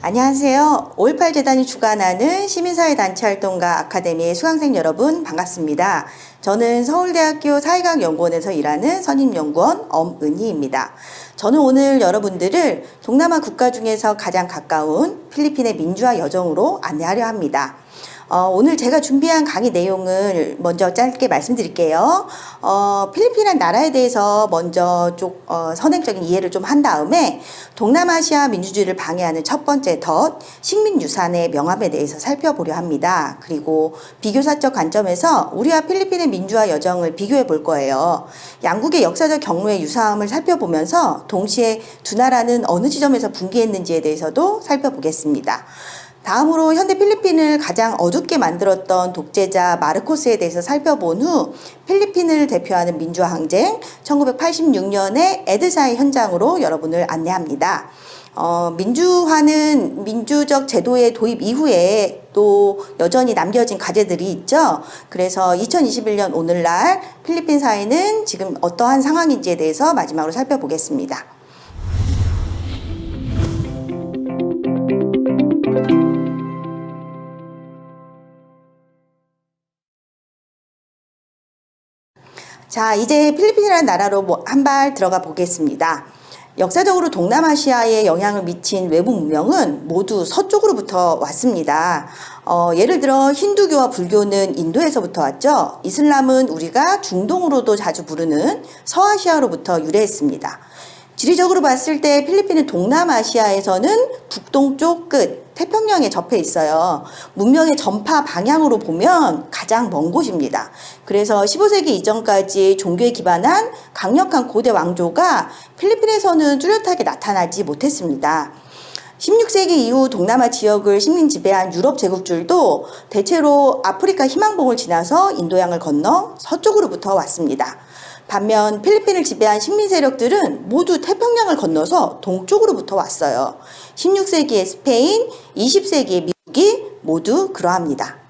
안녕하세요. 5.18 재단이 주관하는 시민사회 단체 활동가 아카데미의 수강생 여러분 반갑습니다. 저는 서울대학교 사회과학연구원에서 일하는 선임연구원 엄은희입니다. 저는 오늘 여러분들을 동남아 국가 중에서 가장 가까운 필리핀의 민주화 여정으로 안내하려 합니다. 오늘 제가 준비한 강의 내용을 먼저 짧게 말씀드릴게요. 필리핀이라는 나라에 대해서 먼저 선행적인 이해를 좀 한 다음에 동남아시아 민주주의를 방해하는 첫 번째 덫, 식민유산의 명암에 대해서 살펴보려 합니다. 그리고 비교사적 관점에서 우리와 필리핀의 민주화 여정을 비교해 볼 거예요. 양국의 역사적 경로의 유사함을 살펴보면서 동시에 두 나라는 어느 지점에서 분기했는지에 대해서도 살펴보겠습니다. 다음으로 현대 필리핀을 가장 어둡게 만들었던 독재자 마르코스에 대해서 살펴본 후 필리핀을 대표하는 민주화 항쟁 1986년의 에드사의 현장으로 여러분을 안내합니다. 민주화는 민주적 제도의 도입 이후에 또 여전히 남겨진 과제들이 있죠. 그래서 2021년 오늘날 필리핀 사회는 지금 어떠한 상황인지에 대해서 마지막으로 살펴보겠습니다. 자, 이제 필리핀이라는 나라로 한 발 들어가 보겠습니다. 역사적으로 동남아시아에 영향을 미친 외부 문명은 모두 서쪽으로부터 왔습니다. 예를 들어 힌두교와 불교는 인도에서부터 왔죠. 이슬람은 우리가 중동으로도 자주 부르는 서아시아로부터 유래했습니다. 지리적으로 봤을 때 필리핀은 동남아시아에서는 북동쪽 끝, 태평양에 접해 있어요. 문명의 전파 방향으로 보면 가장 먼 곳입니다. 그래서 15세기 이전까지 종교에 기반한 강력한 고대 왕조가 필리핀에서는 뚜렷하게 나타나지 못했습니다. 16세기 이후 동남아 지역을 식민 지배한 유럽 제국들도 대체로 아프리카 희망봉을 지나서 인도양을 건너 서쪽으로부터 왔습니다. 반면 필리핀을 지배한 식민 세력들은 모두 태평양을 건너서 동쪽으로부터 왔어요. 16세기의 스페인, 20세기의 미국이 모두 그러합니다.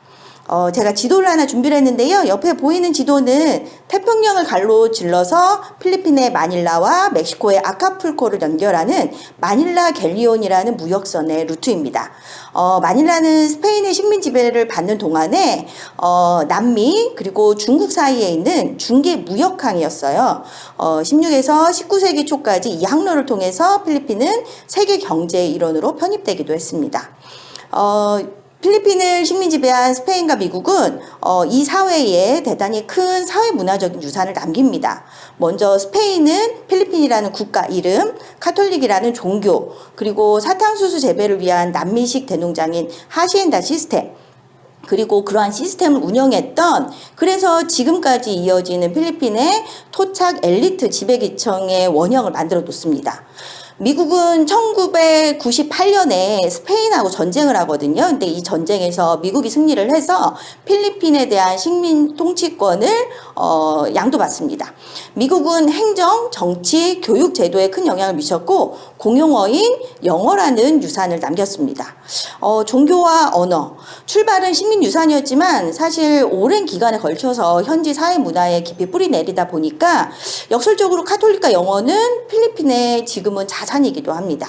제가 지도를 하나 준비를 했는데요. 옆에 보이는 지도는 태평양을 갈로 질러서 필리핀의 마닐라와 멕시코의 아카풀코를 연결하는 마닐라 갤리온이라는 무역선의 루트입니다. 마닐라는 스페인의 식민 지배를 받는 동안에 남미 그리고 중국 사이에 있는 중개 무역항이었어요. 16에서 19세기 초까지 이 항로를 통해서 필리핀은 세계 경제의 일원으로 편입되기도 했습니다. 필리핀을 식민 지배한 스페인과 미국은 이 사회에 대단히 큰 사회 문화적인 유산을 남깁니다. 먼저 스페인은 필리핀이라는 국가 이름, 카톨릭이라는 종교, 그리고 사탕수수 재배를 위한 남미식 대농장인 하시엔다 시스템, 그리고 그러한 시스템을 운영했던, 그래서 지금까지 이어지는 필리핀의 토착 엘리트 지배계층의 원형을 만들어 놓습니다. 미국은 1998년에 스페인하고 전쟁을 하거든요. 근데 이 전쟁에서 미국이 승리를 해서 필리핀에 대한 식민 통치권을 양도받습니다. 미국은 행정, 정치, 교육 제도에 큰 영향을 미쳤고 공용어인 영어라는 유산을 남겼습니다. 종교와 언어, 출발은 식민 유산이었지만 사실 오랜 기간에 걸쳐서 현지 사회 문화에 깊이 뿌리 내리다 보니까 역설적으로 카톨릭과 영어는 필리핀의 지금은 자산이기도 합니다.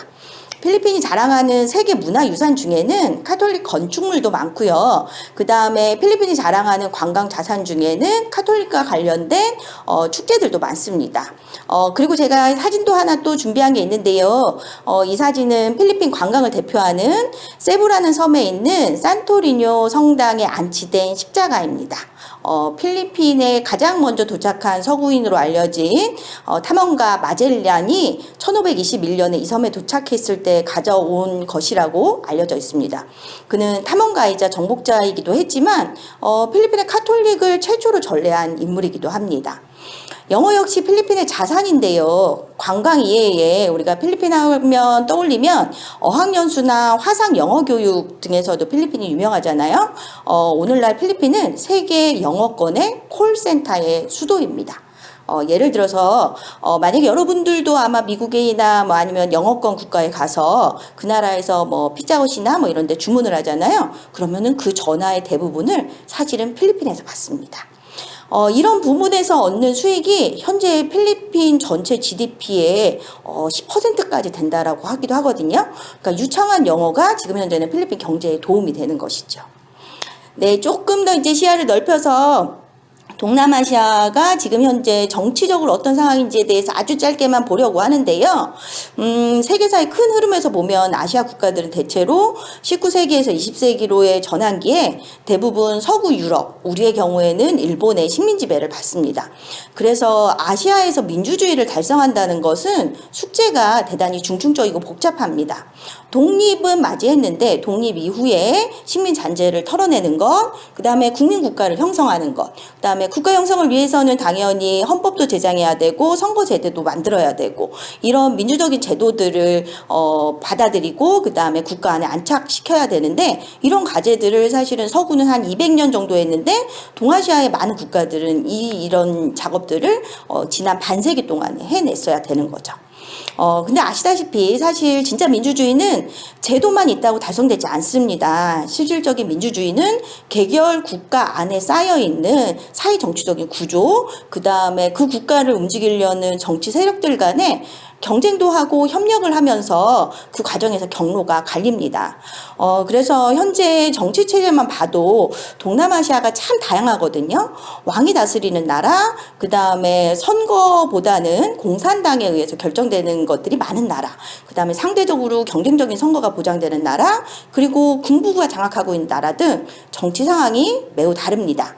필리핀이 자랑하는 세계 문화유산 중에는 카톨릭 건축물도 많고요. 그 다음에 필리핀이 자랑하는 관광 자산 중에는 카톨릭과 관련된 축제들도 많습니다. 그리고 제가 사진도 하나 또 준비한 게 있는데요. 이 사진은 필리핀 관광을 대표하는 세부라는 섬에 있는 산토리뇨 성당에 안치된 십자가입니다. 필리핀에 가장 먼저 도착한 서구인으로 알려진 탐험가 마젤란이 1521년에 이 섬에 도착했을 때 가져온 것이라고 알려져 있습니다. 그는 탐험가이자 정복자이기도 했지만 필리핀의 카톨릭을 최초로 전래한 인물이기도 합니다. 영어 역시 필리핀의 자산인데요. 관광 이외에 우리가 필리핀 하면 떠올리면 어학연수나 화상 영어 교육 등에서도 필리핀이 유명하잖아요. 오늘날 필리핀은 세계 영어권의 콜센터의 수도입니다. 예를 들어서 만약에 여러분들도 아마 미국이나 뭐 아니면 영어권 국가에 가서 그 나라에서 뭐 피자헛이나 뭐 이런 데 주문을 하잖아요. 그러면은 그 전화의 대부분을 사실은 필리핀에서 받습니다. 이런 부분에서 얻는 수익이 현재 필리핀 전체 GDP의 10%까지 된다라고 하기도 하거든요. 그러니까 유창한 영어가 지금 현재는 필리핀 경제에 도움이 되는 것이죠. 네, 조금 더 이제 시야를 넓혀서 동남아시아가 지금 현재 정치적으로 어떤 상황인지에 대해서 아주 짧게만 보려고 하는데요. 세계사의 큰 흐름에서 보면 아시아 국가들은 대체로 19세기에서 20세기로의 전환기에 대부분 서구 유럽, 우리의 경우에는 일본의 식민 지배를 받습니다. 그래서 아시아에서 민주주의를 달성한다는 것은 숙제가 대단히 중증적이고 복잡합니다. 독립은 맞이했는데 독립 이후에 식민 잔재를 털어내는 것, 그 다음에 국민국가를 형성하는 것, 그 다음에 국가 형성을 위해서는 당연히 헌법도 제정해야 되고 선거 제도도 만들어야 되고 이런 민주적인 제도들을 받아들이고 그 다음에 국가 안에 안착시켜야 되는데 이런 과제들을 사실은 서구는 한 200년 정도 했는데 동아시아의 많은 국가들은 이런 작업들을 지난 반세기 동안에 해냈어야 되는 거죠. 근데 아시다시피 사실 진짜 민주주의는 제도만 있다고 달성되지 않습니다. 실질적인 민주주의는 개결 국가 안에 쌓여있는 사회 정치적인 구조, 그 다음에 그 국가를 움직이려는 정치 세력들 간에 경쟁도 하고 협력을 하면서 그 과정에서 경로가 갈립니다. 그래서 현재 정치 체제만 봐도 동남아시아가 참 다양하거든요. 왕이 다스리는 나라, 그 다음에 선거보다는 공산당에 의해서 결정되는 것들이 많은 나라, 그 다음에 상대적으로 경쟁적인 선거가 보장되는 나라, 그리고 군부가 장악하고 있는 나라 등 정치 상황이 매우 다릅니다.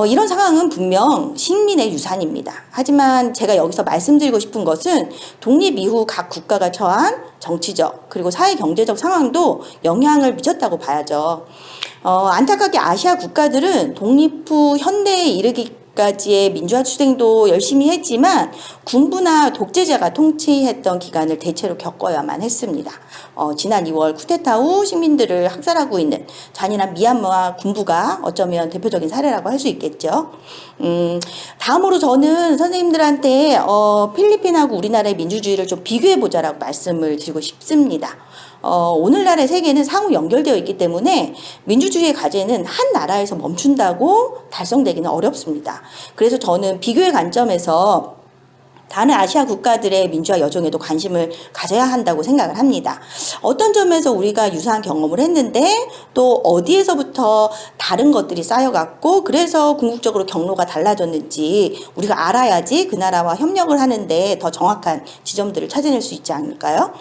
이런 상황은 분명 식민의 유산입니다. 하지만 제가 여기서 말씀드리고 싶은 것은 독립 이후 각 국가가 처한 정치적 그리고 사회 경제적 상황도 영향을 미쳤다고 봐야죠. 안타깝게 아시아 국가들은 독립 후 현대에 이르기까지의 민주화 추쟁도 열심히 했지만 군부나 독재자가 통치했던 기간을 대체로 겪어야만 했습니다. 지난 2월 쿠데타 후 식민들을 학살하고 있는 잔인한 미얀마 군부가 어쩌면 대표적인 사례라고 할 수 있겠죠. 다음으로 저는 선생님들한테 필리핀하고 우리나라의 민주주의를 좀 비교해보자라고 말씀을 드리고 싶습니다. 오늘날의 세계는 상호 연결되어 있기 때문에 민주주의의 과제는 한 나라에서 멈춘다고 달성되기는 어렵습니다. 그래서 저는 비교의 관점에서 다른 아시아 국가들의 민주화 여정에도 관심을 가져야 한다고 생각을 합니다. 어떤 점에서 우리가 유사한 경험을 했는데 또 어디에서부터 다른 것들이 쌓여갔고 그래서 궁극적으로 경로가 달라졌는지 우리가 알아야지 그 나라와 협력을 하는데 더 정확한 지점들을 찾아낼 수 있지 않을까요?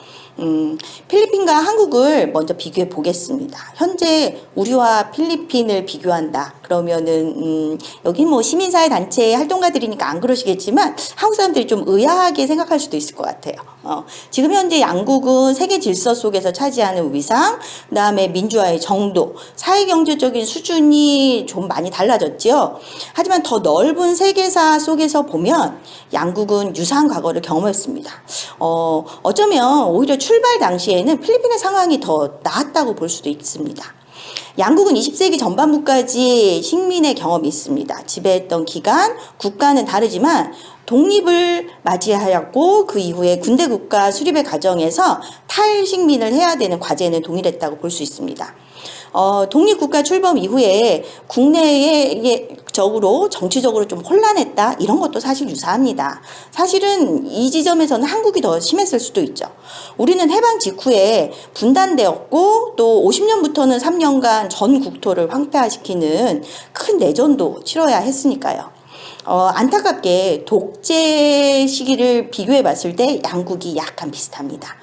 필리핀과 한국을 먼저 비교해 보겠습니다. 현재 우리와 필리핀을 비교한다. 그러면은 여기 뭐 시민사회 단체 활동가들이니까 안 그러시겠지만 한국 사람들이 좀 의아하게 생각할 수도 있을 것 같아요. 지금 현재 양국은 세계 질서 속에서 차지하는 위상, 그다음에 민주화의 정도, 사회경제적인 수준이 좀 많이 달라졌지요. 하지만 더 넓은 세계사 속에서 보면 양국은 유사한 과거를 경험했습니다. 어쩌면 오히려 출발 당시에는 필리핀의 상황이 더 나았다고 볼 수도 있습니다. 양국은 20세기 전반부까지 식민의 경험이 있습니다. 지배했던 기간, 국가는 다르지만 독립을 맞이하였고 그 이후에 군대 국가 수립의 과정에서 탈식민을 해야 되는 과제는 동일했다고 볼 수 있습니다. 독립국가 출범 이후에 국내적으로 정치적으로 좀 혼란했다 이런 것도 사실 유사합니다. 사실은 이 지점에서는 한국이 더 심했을 수도 있죠. 우리는 해방 직후에 분단되었고 또 50년부터는 3년간 전 국토를 황폐화시키는 큰 내전도 치러야 했으니까요. 안타깝게 독재 시기를 비교해 봤을 때 양국이 약간 비슷합니다.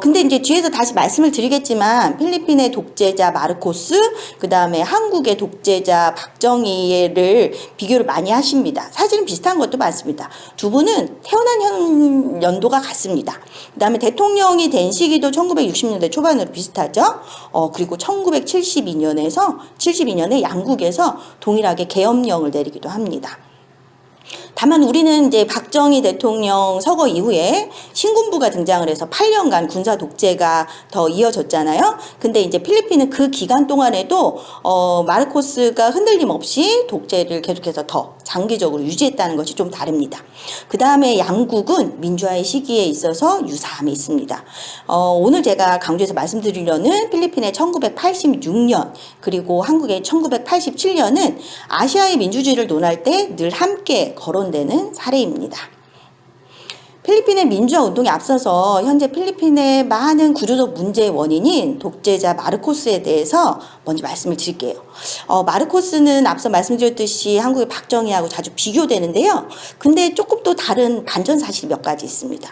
근데 이제 뒤에서 다시 말씀을 드리겠지만 필리핀의 독재자 마르코스, 그 다음에 한국의 독재자 박정희를 비교를 많이 하십니다. 사실은 비슷한 것도 많습니다. 두 분은 태어난 연도가 같습니다. 그 다음에 대통령이 된 시기도 1960년대 초반으로 비슷하죠. 그리고 1972년에 양국에서 동일하게 계엄령을 내리기도 합니다. 다만 우리는 이제 박정희 대통령 서거 이후에 신군부가 등장을 해서 8년간 군사 독재가 더 이어졌잖아요. 근데 이제 필리핀은 그 기간 동안에도 마르코스가 흔들림 없이 독재를 계속해서 더 장기적으로 유지했다는 것이 좀 다릅니다. 그 다음에 양국은 민주화의 시기에 있어서 유사함이 있습니다. 오늘 제가 강조해서 말씀드리려는 필리핀의 1986년 그리고 한국의 1987년은 아시아의 민주주의를 논할 때 늘 함께 거론되는 사례입니다. 필리핀의 민주화 운동에 앞서서 현재 필리핀의 많은 구조적 문제의 원인인 독재자 마르코스에 대해서 먼저 말씀을 드릴게요. 마르코스는 앞서 말씀드렸듯이 한국의 박정희하고 자주 비교되는데요. 근데 조금 또 다른 반전 사실이 몇 가지 있습니다.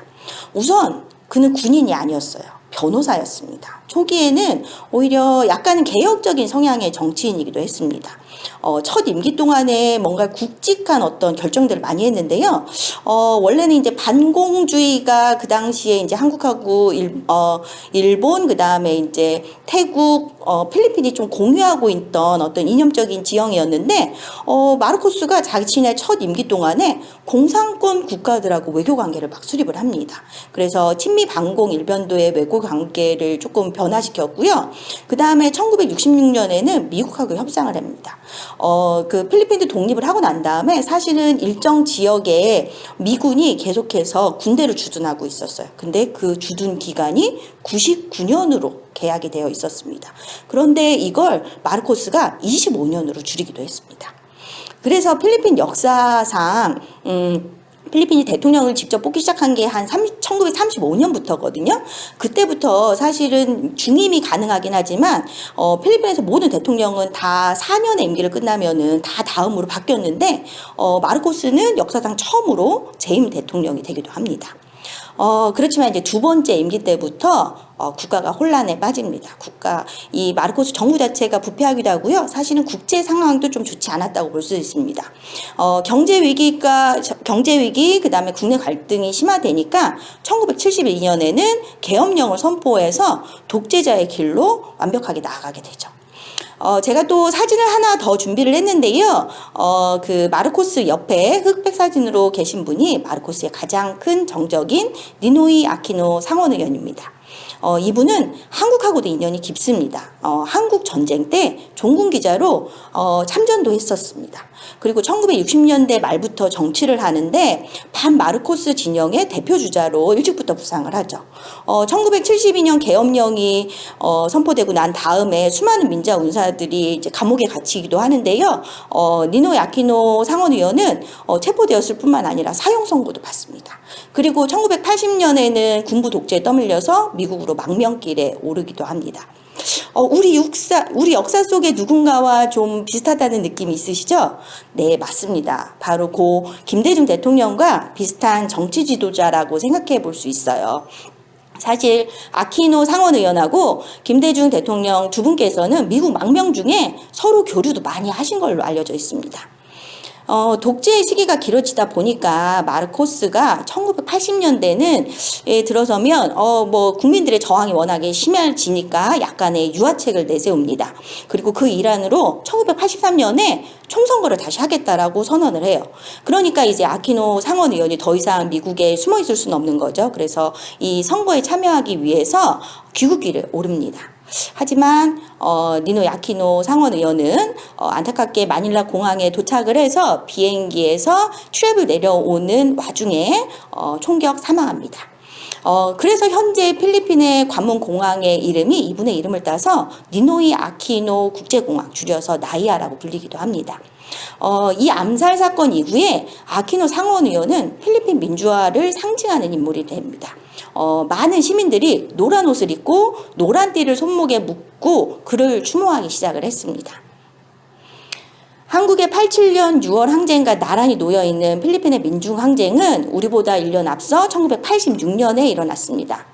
우선 그는 군인이 아니었어요. 변호사였습니다. 초기에는 오히려 약간은 개혁적인 성향의 정치인이기도 했습니다. 첫 임기 동안에 뭔가 굵직한 어떤 결정들을 많이 했는데요. 원래는 이제 반공주의가 그 당시에 이제 한국하고 일본, 그 다음에 이제 태국, 필리핀이 좀 공유하고 있던 어떤 이념적인 지형이었는데, 마르코스가 자신의 첫 임기 동안에 공산권 국가들하고 외교 관계를 막 수립을 합니다. 그래서 친미 반공 일변도의 외교 관계를 조금 변화시켰고요. 그 다음에 1966년에는 미국하고 협상을 합니다. 그 필리핀도 독립을 하고 난 다음에 사실은 일정 지역에 미군이 계속해서 군대를 주둔하고 있었어요. 근데 그 주둔 기간이 99년으로 계약이 되어 있었습니다. 그런데 이걸 마르코스가 25년으로 줄이기도 했습니다. 그래서 필리핀 역사상 필리핀이 대통령을 직접 뽑기 시작한 게 한 1935년부터거든요. 그때부터 사실은 중임이 가능하긴 하지만 필리핀에서 모든 대통령은 다 4년의 임기를 끝나면은 다 다음으로 바뀌었는데 마르코스는 역사상 처음으로 재임 대통령이 되기도 합니다. 그렇지만 이제 두 번째 임기 때부터 국가가 혼란에 빠집니다. 이 마르코스 정부 자체가 부패하기도 하고요. 사실은 국제 상황도 좀 좋지 않았다고 볼 수 있습니다. 경제 위기, 그 다음에 국내 갈등이 심화되니까 1972년에는 계엄령을 선포해서 독재자의 길로 완벽하게 나아가게 되죠. 제가 또 사진을 하나 더 준비를 했는데요. 그 마르코스 옆에 흑백 사진으로 계신 분이 마르코스의 가장 큰 정적인 니노이 아키노 상원 의원입니다. 이분은 한국하고도 인연이 깊습니다. 한국 전쟁 때 종군 기자로 참전도 했었습니다. 그리고 1960년대 말부터 정치를 하는데 반마르코스 진영의 대표 주자로 일찍부터 부상을 하죠. 1972년 계엄령이 선포되고 난 다음에 수많은 민자 운사들이 이제 감옥에 갇히기도 하는데요. 니노이 아키노 상원 의원은 체포되었을 뿐만 아니라 사형 선고도 받습니다. 그리고 1980년에는 군부 독재에 떠밀려서 미국으로 망명길에 오르기도 합니다. 우리 역사 속에 누군가와 좀 비슷하다는 느낌이 있으시죠? 네, 맞습니다. 바로 고 김대중 대통령과 비슷한 정치 지도자라고 생각해 볼 수 있어요. 사실 아키노 상원 의원하고 김대중 대통령 두 분께서는 미국 망명 중에 서로 교류도 많이 하신 걸로 알려져 있습니다. 독재의 시기가 길어지다 보니까 마르코스가 1980년대는 들어서면 국민들의 저항이 워낙에 심해지니까 약간의 유화책을 내세웁니다. 그리고 그 일환으로 1983년에 총선거를 다시 하겠다라고 선언을 해요. 그러니까 이제 아키노 상원 의원이 더 이상 미국에 숨어 있을 수는 없는 거죠. 그래서 이 선거에 참여하기 위해서 귀국길을 오릅니다. 하지만 니노이 아키노 상원 의원은 안타깝게 마닐라 공항에 도착을 해서 비행기에서 트랩을 내려오는 와중에 총격 사망합니다. 그래서 현재 필리핀의 관문 공항의 이름이 이분의 이름을 따서 니노이 아키노 국제공항, 줄여서 나이아라고 불리기도 합니다. 이 암살 사건 이후에 아키노 상원 의원은 필리핀 민주화를 상징하는 인물이 됩니다. 많은 시민들이 노란 옷을 입고 노란 띠를 손목에 묶고 그를 추모하기 시작을 했습니다. 한국의 87년 6월 항쟁과 나란히 놓여있는 필리핀의 민중항쟁은 우리보다 1년 앞서 1986년에 일어났습니다.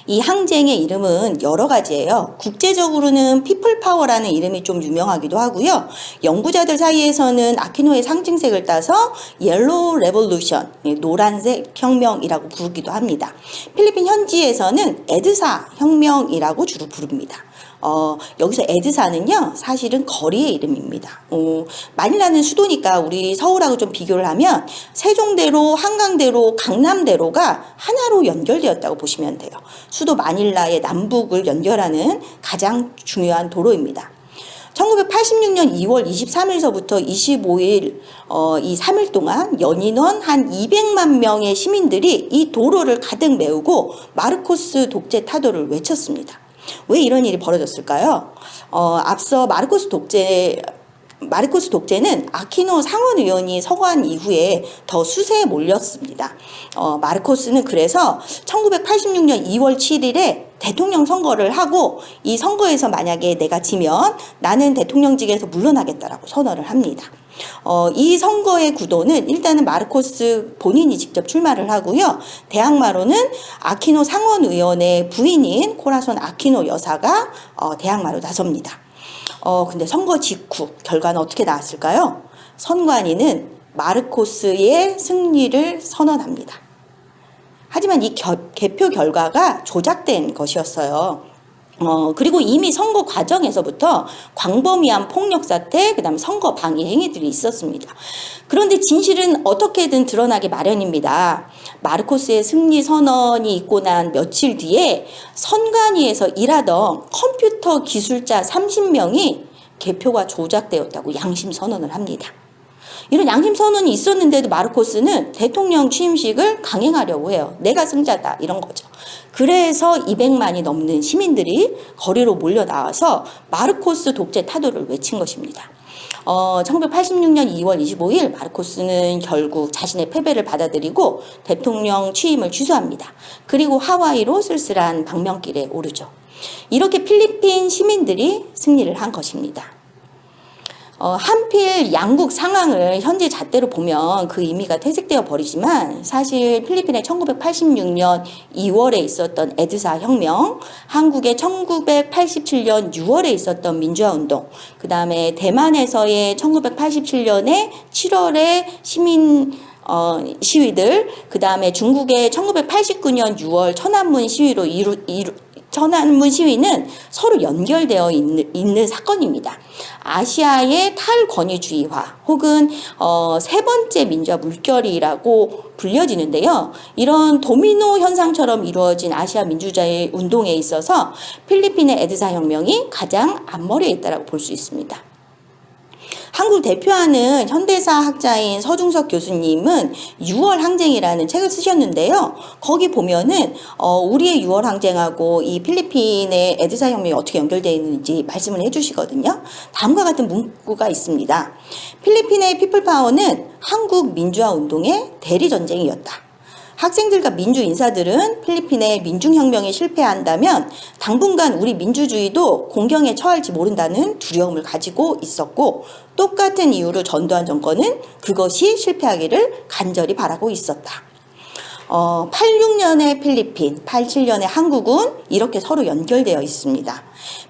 이 항쟁의 이름은 여러 가지예요. 국제적으로는 피플 파워라는 이름이 좀 유명하기도 하고요. 연구자들 사이에서는 아키노의 상징색을 따서 옐로우 레볼루션, 노란색 혁명이라고 부르기도 합니다. 필리핀 현지에서는 에드사 혁명이라고 주로 부릅니다. 여기서 에드사는요, 사실은 거리의 이름입니다. 마닐라는 수도니까 우리 서울하고 좀 비교를 하면 세종대로, 한강대로, 강남대로가 하나로 연결되었다고 보시면 돼요. 수도 마닐라의 남북을 연결하는 가장 중요한 도로입니다. 1986년 2월 23일서부터 25일 이 3일 동안 연인원 한 200만 명의 시민들이 이 도로를 가득 메우고 마르코스 독재 타도를 외쳤습니다. 왜 이런 일이 벌어졌을까요? 앞서 마르코스 독재는 아퀴노 상원 의원이 서거한 이후에 더 수세에 몰렸습니다. 마르코스는 그래서 1986년 2월 7일에 대통령 선거를 하고 이 선거에서 만약에 내가 지면 나는 대통령직에서 물러나겠다라고 선언을 합니다. 이 선거의 구도는 일단은 마르코스 본인이 직접 출마를 하고요. 대항마로는 아퀴노 상원 의원의 부인인 코라손 아퀴노 여사가 대항마로 나섭니다. 근데 선거 직후 결과는 어떻게 나왔을까요? 선관위는 마르코스의 승리를 선언합니다. 하지만 이 개표 결과가 조작된 것이었어요. 그리고 이미 선거 과정에서부터 광범위한 폭력 사태, 그다음에 선거 방해 행위들이 있었습니다. 그런데 진실은 어떻게든 드러나기 마련입니다. 마르코스의 승리 선언이 있고 난 며칠 뒤에 선관위에서 일하던 컴퓨터 기술자 30명이 개표가 조작되었다고 양심 선언을 합니다. 이런 양심 선언이 있었는데도 마르코스는 대통령 취임식을 강행하려고 해요. 내가 승자다 이런 거죠. 그래서 200만이 넘는 시민들이 거리로 몰려 나와서 마르코스 독재 타도를 외친 것입니다. 1986년 2월 25일 마르코스는 결국 자신의 패배를 받아들이고 대통령 취임을 취소합니다. 그리고 하와이로 쓸쓸한 방명길에 오르죠. 이렇게 필리핀 시민들이 승리를 한 것입니다. 한필 양국 상황을 현재 잣대로 보면 그 의미가 퇴색되어 버리지만 사실 필리핀의 1986년 2월에 있었던 에드사 혁명, 한국의 1987년 6월에 있었던 민주화운동, 그 다음에 대만에서의 1987년에 7월에 시민 시위들, 그 다음에 중국의 1989년 6월 천안문 시위로 천안문 시위는 서로 연결되어 있는 사건입니다. 아시아의 탈권위주의화 혹은 세 번째 민주화 물결이라고 불려지는데요. 이런 도미노 현상처럼 이루어진 아시아 민주주의 운동에 있어서 필리핀의 에드사 혁명이 가장 앞머리에 있다고 볼 수 있습니다. 한국을 대표하는 현대사 학자인 서중석 교수님은 6월 항쟁이라는 책을 쓰셨는데요. 거기 보면은 우리의 6월 항쟁하고 이 필리핀의 에드사 혁명이 어떻게 연결되어 있는지 말씀을 해주시거든요. 다음과 같은 문구가 있습니다. 필리핀의 피플파워는 한국 민주화 운동의 대리전쟁이었다. 학생들과 민주 인사들은 필리핀의 민중혁명에 실패한다면 당분간 우리 민주주의도 공경에 처할지 모른다는 두려움을 가지고 있었고 똑같은 이유로 전두환 정권은 그것이 실패하기를 간절히 바라고 있었다. 86년의 필리핀, 87년의 한국은 이렇게 서로 연결되어 있습니다.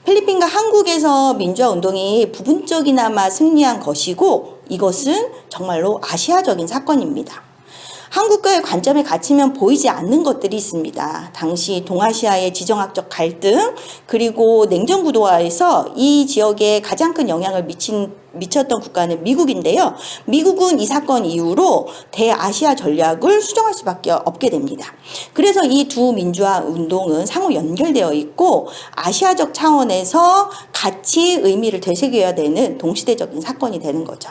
필리핀과 한국에서 민주화 운동이 부분적이나마 승리한 것이고 이것은 정말로 아시아적인 사건입니다. 한국과의 관점에 갇히면 보이지 않는 것들이 있습니다. 당시 동아시아의 지정학적 갈등 그리고 냉전 구도화에서 이 지역에 가장 큰 영향을 미쳤던 국가는 미국인데요. 미국은 이 사건 이후로 대아시아 전략을 수정할 수밖에 없게 됩니다. 그래서 이 두 민주화 운동은 상호 연결되어 있고 아시아적 차원에서 같이 의미를 되새겨야 되는 동시대적인 사건이 되는 거죠.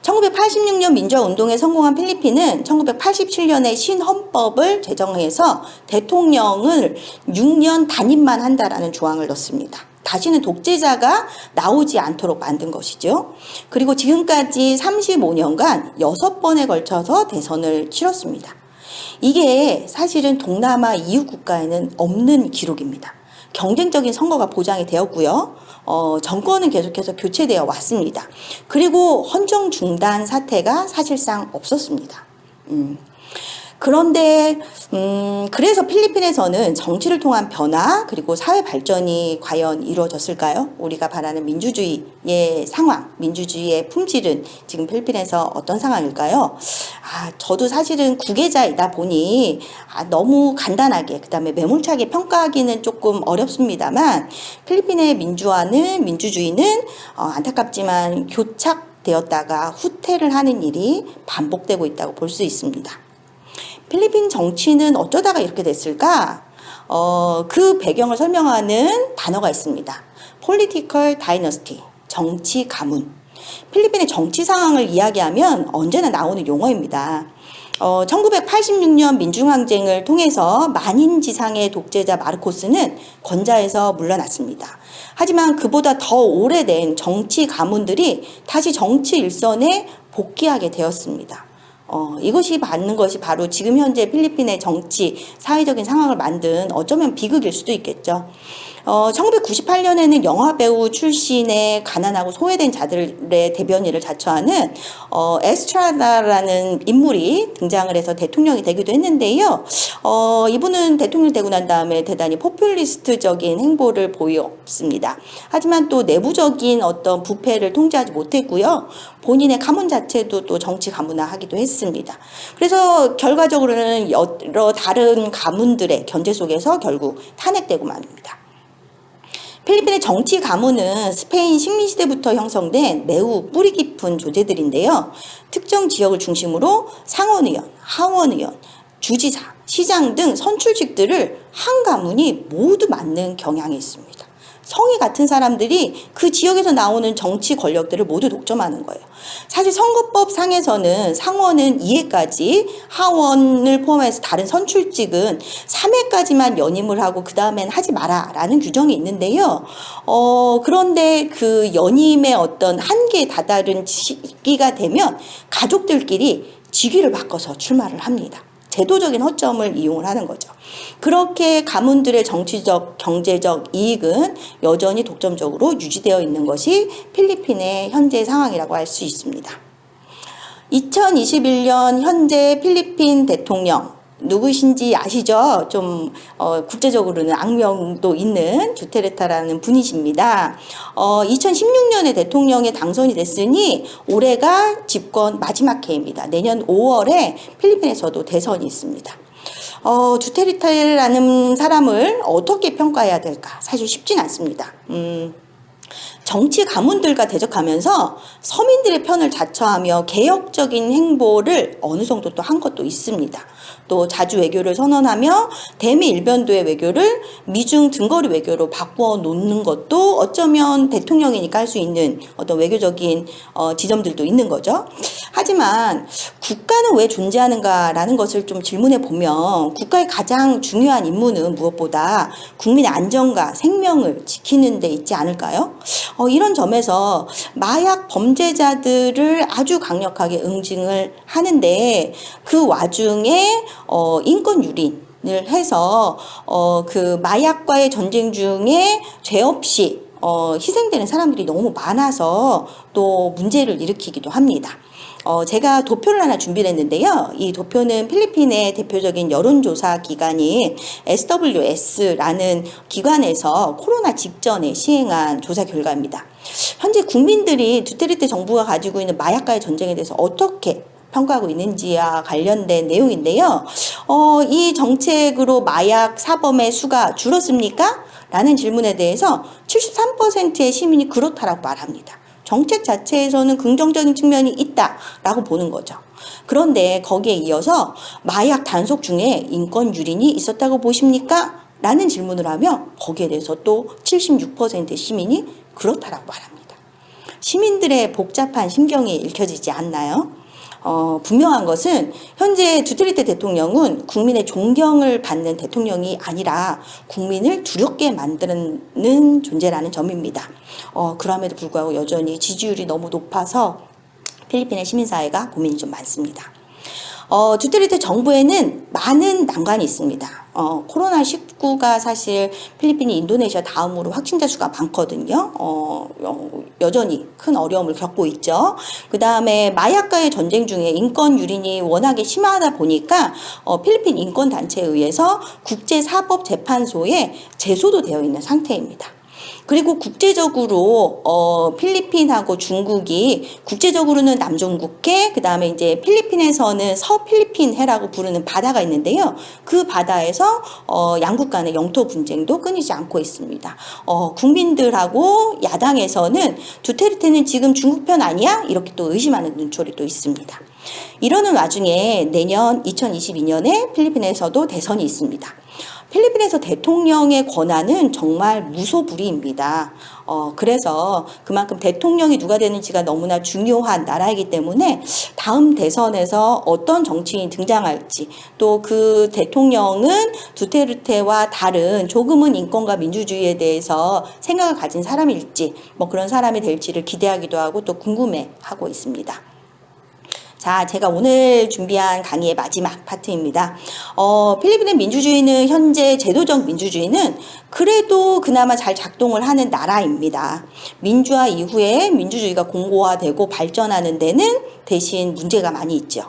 1986년 민주화 운동에 성공한 필리핀은 1987년에 신헌법을 제정해서 대통령을 6년 단임만 한다라는 조항을 넣습니다. 다시는 독재자가 나오지 않도록 만든 것이죠. 그리고 지금까지 35년간 6번에 걸쳐서 대선을 치렀습니다. 이게 사실은 동남아 이웃 국가에는 없는 기록입니다. 경쟁적인 선거가 보장이 되었고요. 정권은 계속해서 교체되어 왔습니다. 그리고 헌정 중단 사태가 사실상 없었습니다. 그런데 그래서 필리핀에서는 정치를 통한 변화 그리고 사회 발전이 과연 이루어졌을까요? 우리가 바라는 민주주의의 상황, 민주주의의 품질은 지금 필리핀에서 어떤 상황일까요? 저도 사실은 구계자이다 보니 너무 간단하게 그다음에 매몰차게 평가하기는 조금 어렵습니다만 필리핀의 민주주의는 안타깝지만 교착되었다가 후퇴를 하는 일이 반복되고 있다고 볼 수 있습니다. 필리핀 정치는 어쩌다가 이렇게 됐을까? 그 배경을 설명하는 단어가 있습니다. political dynasty, 정치 가문. 필리핀의 정치 상황을 이야기하면 언제나 나오는 용어입니다. 1986년 민중항쟁을 통해서 만인지상의 독재자 마르코스는 권좌에서 물러났습니다. 하지만 그보다 더 오래된 정치 가문들이 다시 정치 일선에 복귀하게 되었습니다. 이것이 받는 것이 바로 지금 현재 필리핀의 정치, 사회적인 상황을 만든 어쩌면 비극일 수도 있겠죠. 1998년에는 영화배우 출신의 가난하고 소외된 자들의 대변인을 자처하는 에스트라다라는 인물이 등장을 해서 대통령이 되기도 했는데요. 이분은 대통령 되고 난 다음에 대단히 포퓰리스트적인 행보를 보였습니다. 하지만 또 내부적인 어떤 부패를 통제하지 못했고요. 본인의 가문 자체도 또 정치 가문화하기도 했습니다. 그래서 결과적으로는 여러 다른 가문들의 견제 속에서 결국 탄핵되고 말입니다. 필리핀의 정치 가문은 스페인 식민시대부터 형성된 매우 뿌리 깊은 조제들인데요. 특정 지역을 중심으로 상원의원, 하원의원, 주지사, 시장 등 선출직들을 한 가문이 모두 맡는 경향이 있습니다. 성이 같은 사람들이 그 지역에서 나오는 정치 권력들을 모두 독점하는 거예요. 사실 선거법 상에서는 상원은 2회까지, 하원을 포함해서 다른 선출직은 3회까지만 연임을 하고 그 다음엔 하지 마라 라는 규정이 있는데요. 그런데 그 연임의 어떤 한계에 다다른 시기가 되면 가족들끼리 직위를 바꿔서 출마를 합니다. 제도적인 허점을 이용을 하는 거죠. 그렇게 가문들의 정치적, 경제적 이익은 여전히 독점적으로 유지되어 있는 것이 필리핀의 현재 상황이라고 할 수 있습니다. 2021년 현재 필리핀 대통령 누구신지 아시죠? 좀 국제적으로는 악명도 있는 두테르테라는 분이십니다. 2016년에 대통령에 당선이 됐으니 올해가 집권 마지막 해입니다. 내년 5월에 필리핀에서도 대선이 있습니다. 두테르테라는 사람을 어떻게 평가해야 될까? 사실 쉽진 않습니다. 정치 가문들과 대적하면서 서민들의 편을 자처하며 개혁적인 행보를 어느 정도 또 한 것도 있습니다. 또 자주 외교를 선언하며 대미 일변도의 외교를 미중 등거리 외교로 바꾸어 놓는 것도 어쩌면 대통령이니까 할 수 있는 어떤 외교적인 지점들도 있는 거죠. 하지만 국가는 왜 존재하는가라는 것을 좀 질문해 보면 국가의 가장 중요한 임무는 무엇보다 국민의 안전과 생명을 지키는 데 있지 않을까요? 이런 점에서 마약 범죄자들을 아주 강력하게 응징을 하는데 그 와중에 인권 유린을 해서 그 마약과의 전쟁 중에 죄 없이 희생되는 사람들이 너무 많아서 또 문제를 일으키기도 합니다. 제가 도표를 하나 준비를 했는데요. 이 도표는 필리핀의 대표적인 여론조사 기관인 SWS라는 기관에서 코로나 직전에 시행한 조사 결과입니다. 현재 국민들이 두테르테 정부가 가지고 있는 마약과의 전쟁에 대해서 어떻게 평가하고 있는지와 관련된 내용인데요. 이 정책으로 마약 사범의 수가 줄었습니까? 라는 질문에 대해서 73%의 시민이 그렇다라고 말합니다. 정책 자체에서는 긍정적인 측면이 있다라고 보는 거죠. 그런데 거기에 이어서 마약 단속 중에 인권 유린이 있었다고 보십니까? 라는 질문을 하면 거기에 대해서 또 76%의 시민이 그렇다라고 말합니다. 시민들의 복잡한 심경이 읽혀지지 않나요? 분명한 것은 현재 두테르테 대통령은 국민의 존경을 받는 대통령이 아니라 국민을 두렵게 만드는 존재라는 점입니다. 그럼에도 불구하고 여전히 지지율이 너무 높아서 필리핀의 시민사회가 고민이 좀 많습니다. 두테르테 정부에는 많은 난관이 있습니다. 코로나19가 사실 필리핀이 인도네시아 다음으로 확진자 수가 많거든요. 여전히 큰 어려움을 겪고 있죠. 그 다음에 마약과의 전쟁 중에 인권 유린이 워낙에 심하다 보니까 필리핀 인권단체에 의해서 국제사법재판소에 제소도 되어 있는 상태입니다. 그리고 국제적으로 필리핀하고 중국이 국제적으로는 남중국해, 그 다음에 이제 필리핀에서는 서필리핀해라고 부르는 바다가 있는데요. 그 바다에서 양국 간의 영토 분쟁도 끊이지 않고 있습니다. 국민들하고 야당에서는 두테르테는 지금 중국 편 아니야? 이렇게 또 의심하는 눈초리 또 있습니다. 이러는 와중에 내년 2022년에 필리핀에서도 대선이 있습니다. 필리핀에서 대통령의 권한은 정말 무소불위입니다. 그래서 그만큼 대통령이 누가 되는지가 너무나 중요한 나라이기 때문에 다음 대선에서 어떤 정치인이 등장할지, 또 그 대통령은 두테르테와 다른 조금은 인권과 민주주의에 대해서 생각을 가진 사람일지, 뭐 그런 사람이 될지를 기대하기도 하고 또 궁금해하고 있습니다. 자, 제가 오늘 준비한 강의의 마지막 파트입니다. 필리핀의 민주주의는, 현재 제도적 민주주의는 그래도 그나마 잘 작동을 하는 나라입니다. 민주화 이후에 민주주의가 공고화되고 발전하는 데는 대신 문제가 많이 있죠.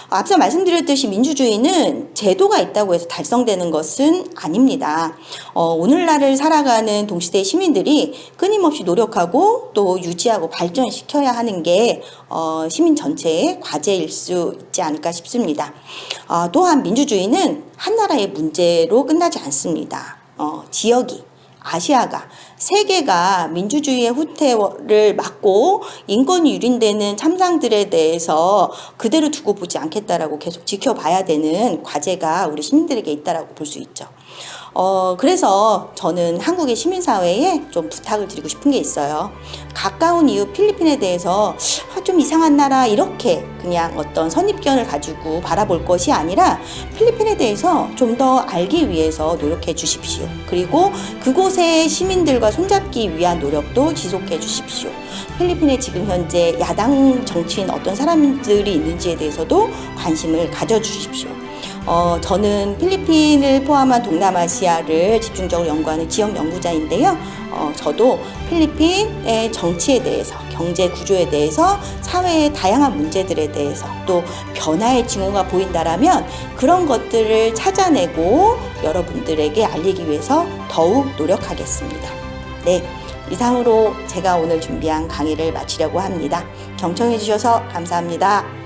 앞서 말씀드렸듯이 민주주의는 제도가 있다고 해서 달성되는 것은 아닙니다. 오늘날을 살아가는 동시대 시민들이 끊임없이 노력하고 또 유지하고 발전시켜야 하는 게 시민 전체의 과제일 수 있지 않을까 싶습니다. 또한 민주주의는 한 나라의 문제로 끝나지 않습니다. 지역이, 아시아가, 세계가 민주주의의 후퇴를 막고 인권이 유린되는 참상들에 대해서 그대로 두고 보지 않겠다라고 계속 지켜봐야 되는 과제가 우리 시민들에게 있다라고 볼 수 있죠. 그래서 저는 한국의 시민사회에 좀 부탁을 드리고 싶은 게 있어요. 가까운 이웃 필리핀에 대해서 좀 이상한 나라 이렇게 그냥 어떤 선입견을 가지고 바라볼 것이 아니라 필리핀에 대해서 좀 더 알기 위해서 노력해 주십시오. 그리고 그곳의 시민들과 손잡기 위한 노력도 지속해 주십시오. 필리핀에 지금 현재 야당 정치인 어떤 사람들이 있는지에 대해서도 관심을 가져주십시오. 저는 필리핀을 포함한 동남아시아를 집중적으로 연구하는 지역 연구자인데요. 저도 필리핀의 정치에 대해서, 경제 구조에 대해서, 사회의 다양한 문제들에 대해서, 또 변화의 징후가 보인다라면 그런 것들을 찾아내고 여러분들에게 알리기 위해서 더욱 노력하겠습니다. 네, 이상으로 제가 오늘 준비한 강의를 마치려고 합니다. 경청해 주셔서 감사합니다.